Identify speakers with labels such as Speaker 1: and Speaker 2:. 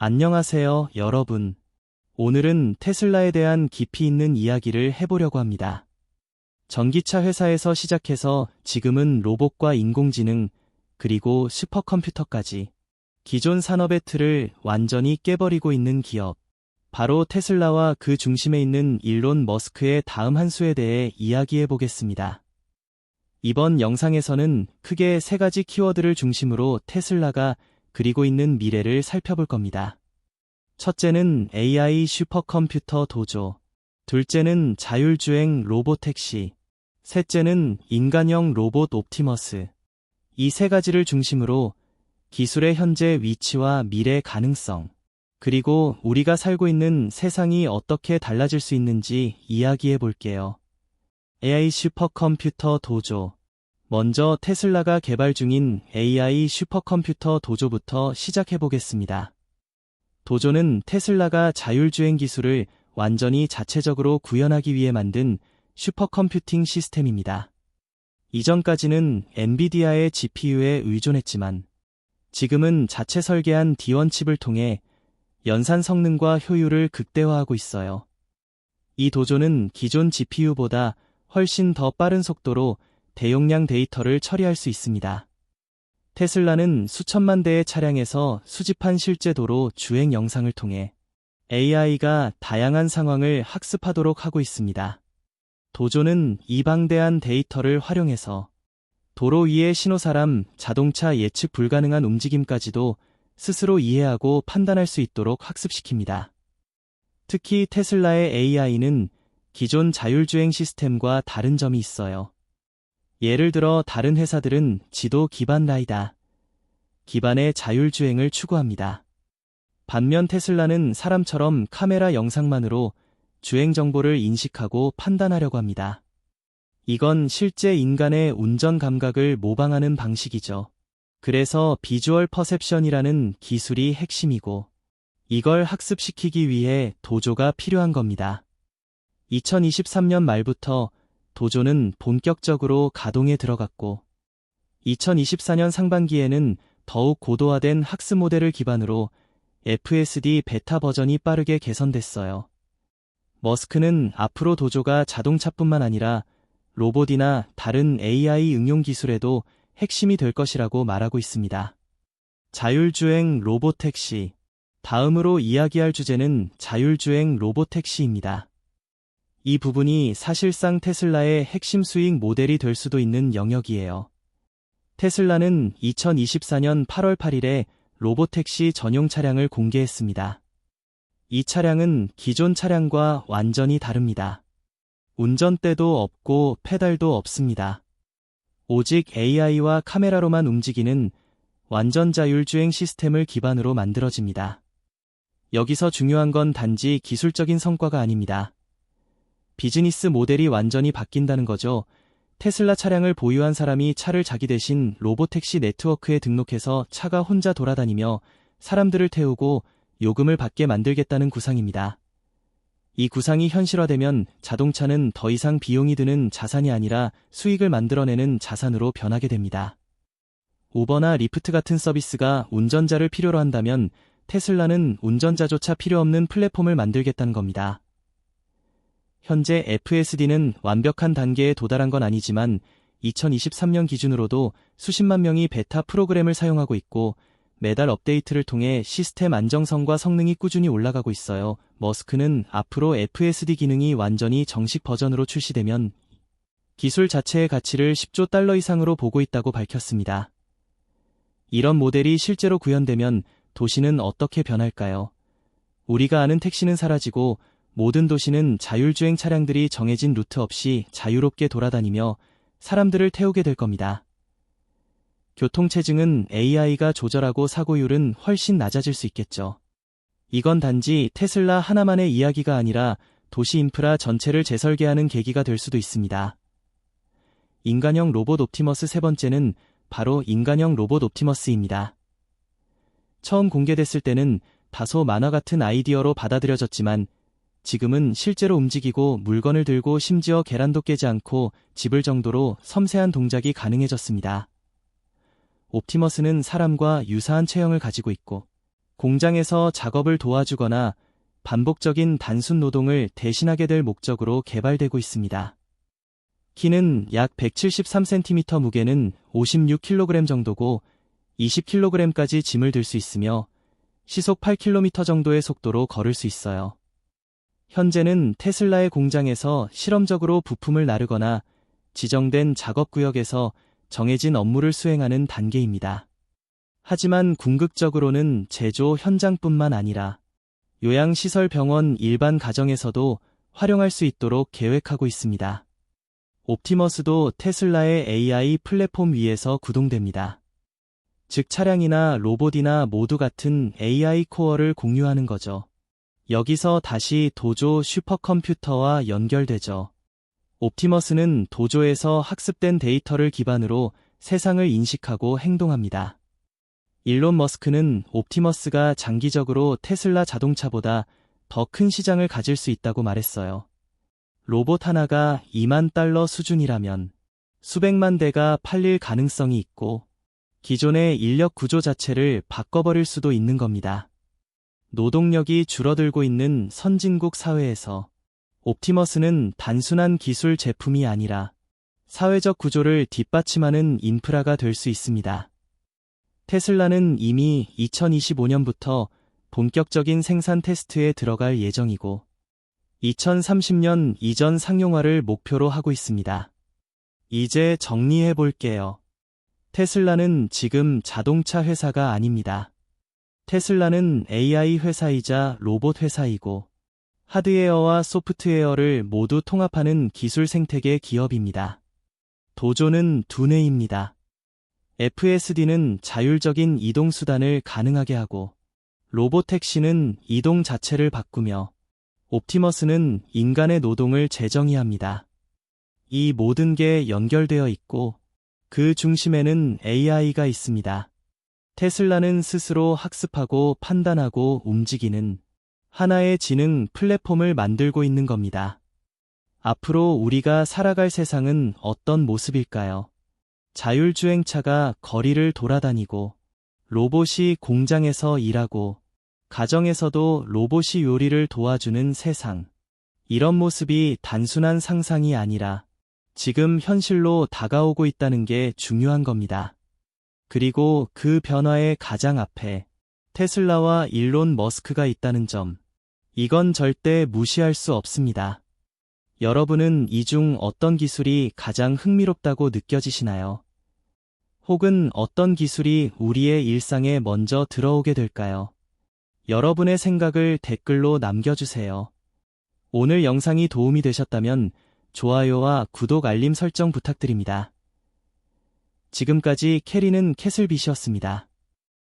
Speaker 1: 안녕하세요, 여러분. 오늘은 테슬라에 대한 깊이 있는 이야기를 해보려고 합니다. 전기차 회사에서 시작해서 지금은 로봇과 인공지능, 그리고 슈퍼컴퓨터까지 기존 산업의 틀을 완전히 깨버리고 있는 기업. 바로 테슬라와 그 중심에 있는 일론 머스크의 다음 한 수에 대해 이야기해 보겠습니다. 이번 영상에서는 크게 세 가지 키워드를 중심으로 테슬라가 그리고 있는 미래를 살펴볼 겁니다. 첫째는 AI 슈퍼컴퓨터 도조, 둘째는 자율주행 로보택시, 셋째는 인간형 로봇 옵티머스. 이 세 가지를 중심으로 기술의 현재 위치와 미래 가능성, 그리고 우리가 살고 있는 세상이 어떻게 달라질 수 있는지 이야기해 볼게요. AI 슈퍼컴퓨터 도조. 먼저 테슬라가 개발 중인 AI 슈퍼컴퓨터 도조부터 시작해 보겠습니다. 도조는 테슬라가 자율주행 기술을 완전히 자체적으로 구현하기 위해 만든 슈퍼컴퓨팅 시스템입니다. 이전까지는 엔비디아의 GPU에 의존했지만 지금은 자체 설계한 D1 칩을 통해 연산 성능과 효율을 극대화하고 있어요. 이 도조는 기존 GPU보다 훨씬 더 빠른 속도로 대용량 데이터를 처리할 수 있습니다. 테슬라는 수천만 대의 차량에서 수집한 실제 도로 주행 영상을 통해 AI가 다양한 상황을 학습하도록 하고 있습니다. 도조는 이 방대한 데이터를 활용해서 도로 위의 신호사람, 자동차 예측 불가능한 움직임까지도 스스로 이해하고 판단할 수 있도록 학습시킵니다. 특히 테슬라의 AI는 기존 자율주행 시스템과 다른 점이 있어요. 예를 들어 다른 회사들은 지도 기반 라이다 기반의 자율주행을 추구합니다. 반면 테슬라는 사람처럼 카메라 영상만으로 주행 정보를 인식하고 판단하려고 합니다. 이건 실제 인간의 운전 감각을 모방하는 방식이죠. 그래서 비주얼 퍼셉션이라는 기술이 핵심이고 이걸 학습시키기 위해 도조가 필요한 겁니다. 2023년 말부터 도조는 본격적으로 가동에 들어갔고 2024년 상반기에는 더욱 고도화된 학습 모델을 기반으로 FSD 베타 버전이 빠르게 개선됐어요. 머스크는 앞으로 도조가 자동차뿐만 아니라 로봇이나 다른 AI 응용 기술에도 핵심이 될 것이라고 말하고 있습니다. 자율주행 로보택시. 다음으로 이야기할 주제는 자율주행 로보택시입니다. 이 부분이 사실상 테슬라의 핵심 수익 모델이 될 수도 있는 영역이에요. 테슬라는 2024년 8월 8일에 로보택시 전용 차량을 공개했습니다. 이 차량은 기존 차량과 완전히 다릅니다. 운전대도 없고 페달도 없습니다. 오직 AI와 카메라로만 움직이는 완전 자율주행 시스템을 기반으로 만들어집니다. 여기서 중요한 건 단지 기술적인 성과가 아닙니다. 비즈니스 모델이 완전히 바뀐다는 거죠. 테슬라 차량을 보유한 사람이 차를 자기 대신 로보택시 네트워크에 등록해서 차가 혼자 돌아다니며 사람들을 태우고 요금을 받게 만들겠다는 구상입니다. 이 구상이 현실화되면 자동차는 더 이상 비용이 드는 자산이 아니라 수익을 만들어내는 자산으로 변하게 됩니다. 우버나 리프트 같은 서비스가 운전자를 필요로 한다면 테슬라는 운전자조차 필요 없는 플랫폼을 만들겠다는 겁니다. 현재 FSD는 완벽한 단계에 도달한 건 아니지만 2023년 기준으로도 수십만 명이 베타 프로그램을 사용하고 있고 매달 업데이트를 통해 시스템 안정성과 성능이 꾸준히 올라가고 있어요. 머스크는 앞으로 FSD 기능이 완전히 정식 버전으로 출시되면 기술 자체의 가치를 10조 달러 이상으로 보고 있다고 밝혔습니다. 이런 모델이 실제로 구현되면 도시는 어떻게 변할까요? 우리가 아는 택시는 사라지고 모든 도시는 자율주행 차량들이 정해진 루트 없이 자유롭게 돌아다니며 사람들을 태우게 될 겁니다. 교통체증은 AI가 조절하고 사고율은 훨씬 낮아질 수 있겠죠. 이건 단지 테슬라 하나만의 이야기가 아니라 도시 인프라 전체를 재설계하는 계기가 될 수도 있습니다. 인간형 로봇 옵티머스 세 번째는 바로 인간형 로봇 옵티머스입니다. 처음 공개됐을 때는 다소 만화 같은 아이디어로 받아들여졌지만 지금은 실제로 움직이고 물건을 들고 심지어 계란도 깨지 않고 집을 정도로 섬세한 동작이 가능해졌습니다. 옵티머스는 사람과 유사한 체형을 가지고 있고 공장에서 작업을 도와주거나 반복적인 단순 노동을 대신하게 될 목적으로 개발되고 있습니다. 키는 약 173cm, 무게는 56kg 정도고 20kg까지 짐을 들 수 있으며 시속 8km 정도의 속도로 걸을 수 있어요. 현재는 테슬라의 공장에서 실험적으로 부품을 나르거나 지정된 작업구역에서 정해진 업무를 수행하는 단계입니다. 하지만 궁극적으로는 제조 현장뿐만 아니라 요양시설, 병원, 일반 가정에서도 활용할 수 있도록 계획하고 있습니다. 옵티머스도 테슬라의 AI 플랫폼 위에서 구동됩니다. 즉 차량이나 로봇이나 모두 같은 AI 코어를 공유하는 거죠. 여기서 다시 도조 슈퍼컴퓨터와 연결되죠. 옵티머스는 도조에서 학습된 데이터를 기반으로 세상을 인식하고 행동합니다. 일론 머스크는 옵티머스가 장기적으로 테슬라 자동차보다 더 큰 시장을 가질 수 있다고 말했어요. 로봇 하나가 $20,000 수준이라면 수백만 대가 팔릴 가능성이 있고 기존의 인력 구조 자체를 바꿔버릴 수도 있는 겁니다. 노동력이 줄어들고 있는 선진국 사회에서 옵티머스는 단순한 기술 제품이 아니라 사회적 구조를 뒷받침하는 인프라가 될 수 있습니다. 테슬라는 이미 2025년부터 본격적인 생산 테스트에 들어갈 예정이고 2030년 이전 상용화를 목표로 하고 있습니다. 이제 정리해 볼게요. 테슬라는 지금 자동차 회사가 아닙니다. 테슬라는 AI 회사이자 로봇 회사이고 하드웨어와 소프트웨어를 모두 통합하는 기술 생태계 기업입니다. 도조는 두뇌입니다. FSD는 자율적인 이동 수단을 가능하게 하고 로보택시는 이동 자체를 바꾸며 옵티머스는 인간의 노동을 재정의합니다. 이 모든 게 연결되어 있고 그 중심에는 AI가 있습니다. 테슬라는 스스로 학습하고 판단하고 움직이는 하나의 지능 플랫폼을 만들고 있는 겁니다. 앞으로 우리가 살아갈 세상은 어떤 모습일까요? 자율주행차가 거리를 돌아다니고 로봇이 공장에서 일하고 가정에서도 로봇이 요리를 도와주는 세상. 이런 모습이 단순한 상상이 아니라 지금 현실로 다가오고 있다는 게 중요한 겁니다. 그리고 그 변화의 가장 앞에 테슬라와 일론 머스크가 있다는 점. 이건 절대 무시할 수 없습니다. 여러분은 이 중 어떤 기술이 가장 흥미롭다고 느껴지시나요? 혹은 어떤 기술이 우리의 일상에 먼저 들어오게 될까요? 여러분의 생각을 댓글로 남겨주세요. 오늘 영상이 도움이 되셨다면 좋아요와 구독, 알림 설정 부탁드립니다. 지금까지 캐리는 캐슬빗이었습니다.